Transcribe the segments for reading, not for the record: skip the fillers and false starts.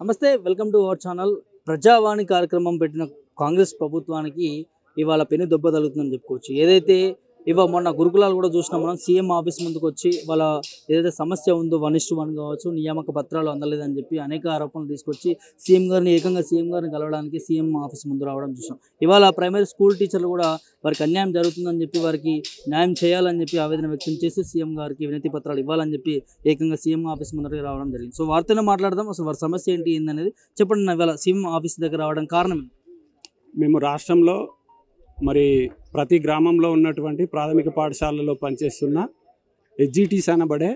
నమస్తే, welcome to our channel. ప్రజావాణి కార్యక్రమం పెట్టిన కాంగ్రెస్ ప్రభుత్వానికి ఇవాళ పెను దెబ్బ తగులుతుందని చెప్పుకోవచ్చు. ఏదైతే మొన్న గురుకులాలు కూడా చూసినాం మనం. సీఎం ఆఫీస్ ముందుకు వచ్చి వాళ్ళ ఏదైతే సమస్య ఉందో 1:1 కావచ్చు, నియామక పత్రాలు అందలేదని చెప్పి అనేక ఆరోపణలు తీసుకొచ్చి ఏకంగా సీఎం గారిని కలవడానికి సీఎం ఆఫీస్ ముందు రావడం చూసాం. ఇవాళ ప్రైమరీ స్కూల్ టీచర్లు కూడా వారికి అన్యాయం జరుగుతుందని చెప్పి వారికి న్యాయం చేయాలని చెప్పి ఆవేదన వ్యక్తం చేసి సీఎం గారికి వినతి పత్రాలు ఇవ్వాలని చెప్పి ఏకంగా సీఎం ఆఫీస్ ముందరికి రావడం జరిగింది. సో వారితోనే మాట్లాడదాం. అసలు వారి సమస్య ఏంటి చెప్పండి. ఇవాళ సీఎం ఆఫీస్ దగ్గర రావడం కారణం? మేము రాష్ట్రంలో మరి ప్రతి గ్రామంలో ఉన్నటువంటి ప్రాథమిక పాఠశాలలో పనిచేస్తున్న హెచ్జిటీస్ అనబడే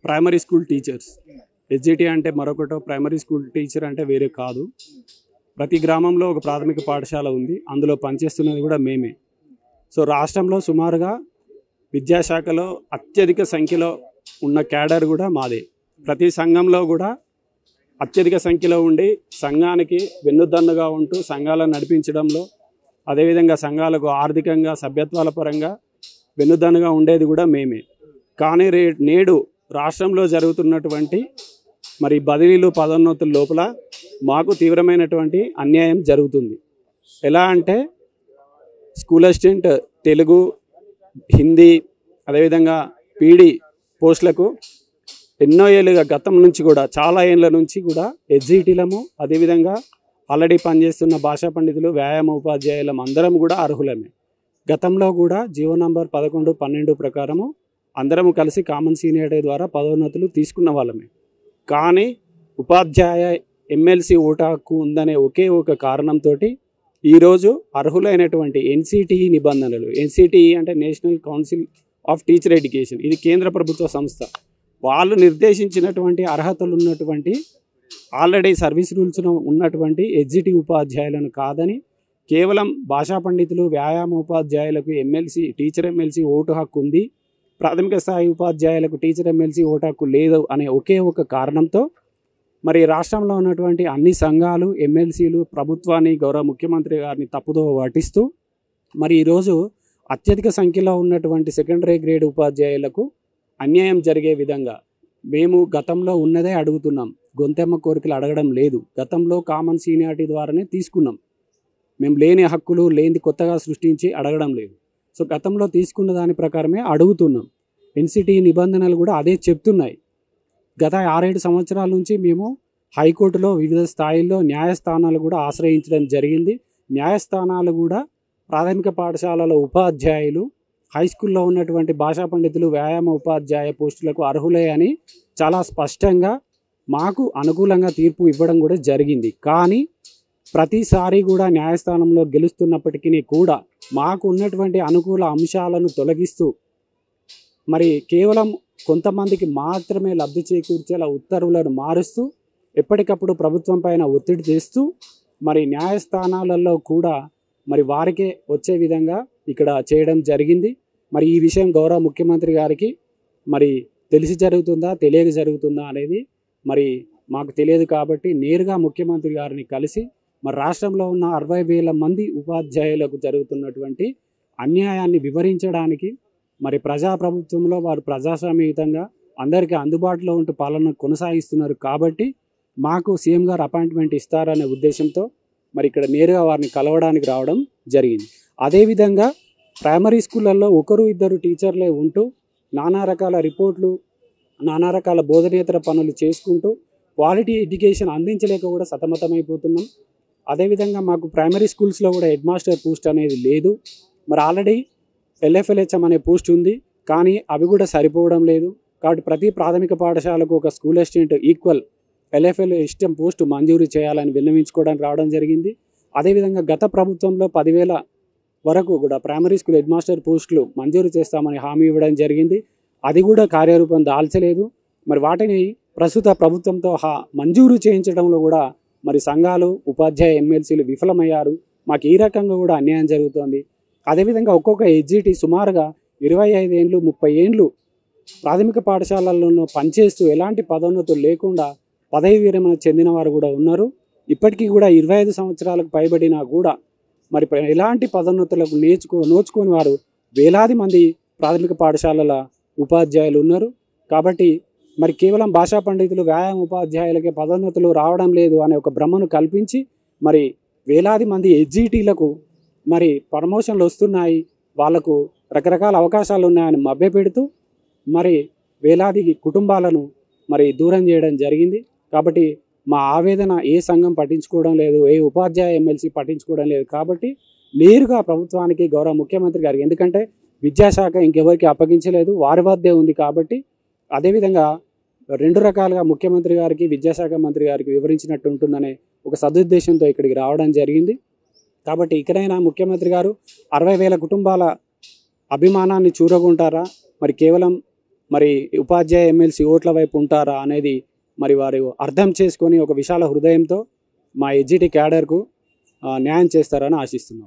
ప్రైమరీ స్కూల్ టీచర్స్. హెచ్జిటి అంటే మరొకటో, ప్రైమరీ స్కూల్ టీచర్ అంటే వేరే కాదు. ప్రతి గ్రామంలో ఒక ప్రాథమిక పాఠశాల ఉంది, అందులో పనిచేస్తున్నది కూడా మేమే. సో రాష్ట్రంలో సుమారుగా విద్యాశాఖలో అత్యధిక సంఖ్యలో ఉన్న క్యాడర్ కూడా మాదే. ప్రతి సంఘంలో కూడా అత్యధిక సంఖ్యలో ఉండి సంఘానికి వెన్నుదన్నుగా ఉంటూ సంఘాలను నడిపించడంలో, అదేవిధంగా సంఘాలకు ఆర్థికంగా సభ్యత్వాల పరంగా వెన్నుదన్నుగా ఉండేది కూడా మేమే. కానీ నేడు రాష్ట్రంలో జరుగుతున్నటువంటి మరి బదిలీలు పదోన్నతుల లోపల మాకు తీవ్రమైనటువంటి అన్యాయం జరుగుతుంది. ఎలా అంటే స్కూల్ అసిస్టెంట్ తెలుగు, హిందీ, అదేవిధంగా పీడీ పోస్టులకు ఎన్నో ఏళ్ళుగా గతం నుంచి కూడా చాలా ఏళ్ళ నుంచి కూడా హెచ్జిటీలము, అదేవిధంగా ఆల్రెడీ పనిచేస్తున్న భాషా పండితులు, వ్యాయామ ఉపాధ్యాయులం అందరం కూడా అర్హులమే. గతంలో కూడా జీవో నంబర్ 11, 12 ప్రకారము అందరము కలిసి కామన్ సీనియారిటీ ద్వారా పదోన్నతులు తీసుకున్న వాళ్ళమే. కానీ ఉపాధ్యాయ ఎమ్మెల్సీ ఓటు హక్కు ఉందనే ఒకే ఒక కారణంతో ఈరోజు అర్హులైనటువంటి ఎన్సిటిఈ నిబంధనలు, ఎన్సిటిఈ అంటే national council of teacher education, ఇది కేంద్ర ప్రభుత్వ సంస్థ, వాళ్ళు నిర్దేశించినటువంటి అర్హతలు ఉన్నటువంటి ఆల్రెడీ సర్వీస్ రూల్స్ ఉన్నటువంటి హెచ్జిటి ఉపాధ్యాయులను కాదని కేవలం భాషా పండితులు, వ్యాయామ ఉపాధ్యాయులకు టీచర్ ఎమ్మెల్సీ ఓటు హక్కు ఉంది, ప్రాథమిక స్థాయి ఉపాధ్యాయులకు టీచర్ ఎమ్మెల్సీ ఓటు హక్కు లేదు అనే ఒకే ఒక కారణంతో మరి రాష్ట్రంలో ఉన్నటువంటి అన్ని సంఘాలు, ఎమ్మెల్సీలు ప్రభుత్వాన్ని, గౌరవ ముఖ్యమంత్రి గారిని తప్పుదోవ పట్టిస్తూ మరి ఈరోజు అత్యధిక సంఖ్యలో ఉన్నటువంటి సెకండరీ గ్రేడ్ ఉపాధ్యాయులకు అన్యాయం జరిగే విధంగా మేము గతంలో ఉన్నదే అడుగుతున్నాం. గొంతెమ్మ కోరికలు అడగడం లేదు. గతంలో కామన్ సీనియారిటీ ద్వారానే తీసుకున్నాం. మేము లేని హక్కులు లేని కొత్తగా సృష్టించి అడగడం లేదు. సో గతంలో తీసుకున్న దాని ప్రకారమే అడుగుతున్నాం. ఎన్సిటి నిబంధనలు కూడా అదే చెప్తున్నాయి. గత 6-7 సంవత్సరాల నుంచి మేము హైకోర్టులో వివిధ స్థాయిల్లో న్యాయస్థానాలు కూడా ఆశ్రయించడం జరిగింది. న్యాయస్థానాలు కూడా ప్రాథమిక పాఠశాలలో ఉపాధ్యాయులు, హై స్కూల్లో ఉన్నటువంటి భాషా పండితులు, వ్యాయామ ఉపాధ్యాయ పోస్టులకు అర్హులే అని చాలా స్పష్టంగా మాకు అనుకూలంగా తీర్పు ఇవ్వడం కూడా జరిగింది. కానీ ప్రతిసారి కూడా న్యాయస్థానంలో గెలుస్తున్నప్పటికీ కూడా మాకు ఉన్నటువంటి అనుకూల అంశాలను తొలగిస్తూ మరి కేవలం కొంతమందికి మాత్రమే లబ్ధి చేకూర్చేలా ఉత్తర్వులను మారుస్తూ ఎప్పటికప్పుడు ప్రభుత్వం పైన ఒత్తిడి తెస్తూ మరి న్యాయస్థానాలలో కూడా మరి వారికే వచ్చే విధంగా ఇక్కడ చేయడం జరిగింది. మరి ఈ విషయం గౌరవ ముఖ్యమంత్రి గారికి మరి తెలిసి జరుగుతుందా, తెలియక జరుగుతుందా అనేది మరి మాకు తెలియదు. కాబట్టి నేరుగా ముఖ్యమంత్రి గారిని కలిసి మరి రాష్ట్రంలో ఉన్న 60,000 మంది ఉపాధ్యాయులకు జరుగుతున్నటువంటి అన్యాయాన్ని వివరించడానికి, మరి ప్రజాప్రభుత్వంలో వారు ప్రజాస్వామ్యయుతంగా అందరికీ అందుబాటులో ఉంటూ పాలన కొనసాగిస్తున్నారు కాబట్టి మాకు సీఎం గారు అపాయింట్మెంట్ ఇస్తారనే ఉద్దేశంతో మరి ఇక్కడ నేరుగా వారిని కలవడానికి రావడం జరిగింది. అదేవిధంగా ప్రైమరీ స్కూళ్ళల్లో 1-2 టీచర్లే ఉంటూ నానా రకాల రిపోర్ట్లు, నానా రకాల బోధనేతర పనులు చేసుకుంటూ క్వాలిటీ ఎడ్యుకేషన్ అందించలేక కూడా సతమతమైపోతున్నాం. అదేవిధంగా మాకు ప్రైమరీ స్కూల్స్లో కూడా హెడ్ మాస్టర్ పోస్ట్ అనేది లేదు. మరి ఆల్రెడీ LFLHM అనే పోస్ట్ ఉంది, కానీ అవి కూడా సరిపోవడం లేదు. కాబట్టి ప్రతి ప్రాథమిక పాఠశాలకు ఒక school assistant equal LFLHM post మంజూరు చేయాలని విన్నవించుకోవడానికి రావడం జరిగింది. అదేవిధంగా గత ప్రభుత్వంలో 10,000 వరకు కూడా ప్రైమరీ స్కూల్ హెడ్ మాస్టర్ పోస్టులు మంజూరు చేస్తామని హామీ ఇవ్వడం జరిగింది. అది కూడా కార్యరూపం దాల్చలేదు. మరి వాటిని ప్రస్తుత ప్రభుత్వంతో మంజూరు చేయించడంలో కూడా మరి సంఘాలు, ఉపాధ్యాయ ఎమ్మెల్సీలు విఫలమయ్యారు. మాకు ఈ రకంగా కూడా అన్యాయం జరుగుతోంది. అదేవిధంగా ఒక్కొక్క హెచ్జిటి సుమారుగా 25 ఏళ్ళు, 30 ఏళ్ళు ప్రాథమిక పాఠశాలల్లో పనిచేస్తూ ఎలాంటి పదోన్నతులు లేకుండా పదవి విరమణ చెందిన వారు కూడా ఉన్నారు. ఇప్పటికీ కూడా 25 సంవత్సరాలకు పైబడినా కూడా మరి ఎలాంటి పదోన్నతులకు నోచుకొని వారు వేలాది మంది ప్రాథమిక పాఠశాలల ఉపాధ్యాయులు ఉన్నారు. కాబట్టి మరి కేవలం భాషా పండితులు వ్యాయామ ఉపాధ్యాయులకే పదోన్నతులు రావడం లేదు అనే ఒక భ్రమను కల్పించి మరి వేలాది మంది ఎస్జిటీలకు మరి ప్రమోషన్లు వస్తున్నాయి, వాళ్లకు రకరకాల అవకాశాలు ఉన్నాయని మభ్యపెడుతూ మరి వేలాది కుటుంబాలను మరి దూరం చేయడం జరిగింది. కాబట్టి మా ఆవేదన ఏ సంఘం పట్టించుకోవడం లేదు, ఏ ఉపాధ్యాయ ఎమ్మెల్సీ పట్టించుకోవడం లేదు. కాబట్టి నేరుగా ప్రభుత్వానికి, గౌరవ ముఖ్యమంత్రి గారికి, ఎందుకంటే విద్యాశాఖ ఇంకెవరికి అప్పగించలేదు, వారి వద్దే ఉంది. కాబట్టి అదేవిధంగా రెండు రకాలుగా ముఖ్యమంత్రి గారికి, విద్యాశాఖ మంత్రి గారికి వివరించినట్టు ఉంటుందనే ఒక సదుద్దేశంతో ఇక్కడికి రావడం జరిగింది. కాబట్టి ఇక్కడైనా ముఖ్యమంత్రి గారు 60,000 కుటుంబాల అభిమానాన్ని చూరగొంటారా, మరి కేవలం మరి ఉపాధ్యాయ ఎమ్మెల్సీ ఓట్ల వైపు ఉంటారా అనేది మరి వారు అర్థం చేసుకొని ఒక విశాల హృదయంతో మా ఎస్జిటి క్యాడర్కు న్యాయం చేస్తారని ఆశిస్తున్నాం.